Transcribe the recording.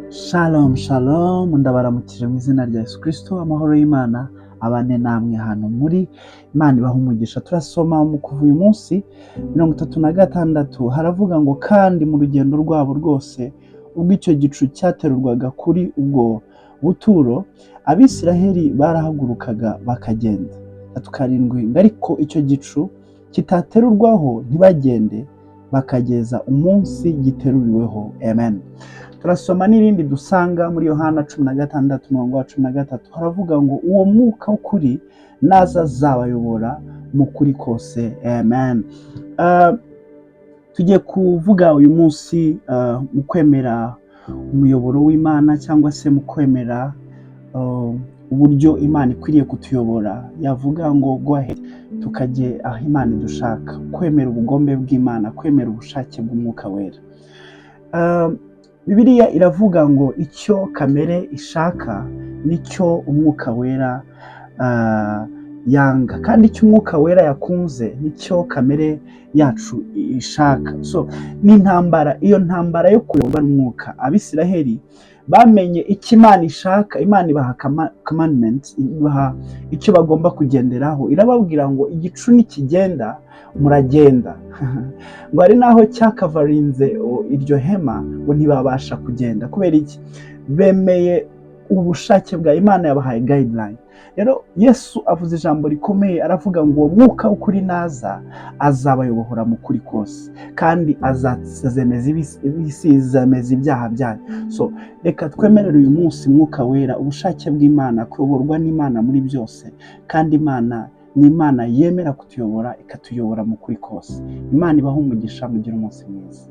Shalom shalom, ndabaramukije mu izina rya Yesu Kristo, amahoro y'Imana abane namwe hano muri Imana ibaha umugisha. Turasoma mu kuva uyu munsi 36 haravuga ngo kandi mu rugendo rwabo rwose ubwo icyo gicu cyaterurwaga kuri ubwo buturo Abisiraheli barahagurukaga bakagenda. 7 ariko icyo gicu kitaterurwaho ntibagende bakageza umunsi giteruriweho. Amen. Turasoma n'irindi dusanga muri Yohana 16:13 haravuga ngo uwo mwuka w'ukuri naza azabayobora mu kuri kose. Amen. Tugiye kuvuga uyu munsi mu kwemera umuyoboro w'Imana cyangwa se mu kwemera uburyo Imana ikwiriye kutuyobora. Yavuga ngo go ahead tukajye aho Imana idushaka, kwemera ubugombe bw'Imana, kwemera ubushake bw'Umwuka Wera. Bibiliya iravuga ngo icyo kamere ishaka nicyo Umwuka Wera yanga, kandi icyo Umwuka Wera yakunze nicyo kamere yacu ishaka. So ni intambara, iyo ntambara yo kuyoborwa n'Umwuka. Abisiraheli bamenye icyo Imana ishaka. Imana ibaha commandments, ibaha icyo bagomba kugenderaho. Irababwira ngo igicu nikigenda muragenda. Ngo ari naho cyakavarinze iryo hema ngo ntibabasha kugenda. Kubera iki? Bemeye ubushake bwa Imana, yabahaye guideline. Rero Yesu avuze ijambo rikomeye, aravuga ngo uwo mwuka w'ukuri naza azabayobohora mu kuri kose, kandi azazemeza ibyaha byanyu. So reka twemerere uyu munsi Mwuka Wera, ubushake bw'Imana, kuyoborwa n'Imana muri byose, kandi Imana ni Imana yemera kutuyobora, ikatuyobora mu kuri kose. Imana ibaha umugisha, mugire umunsi mwiza.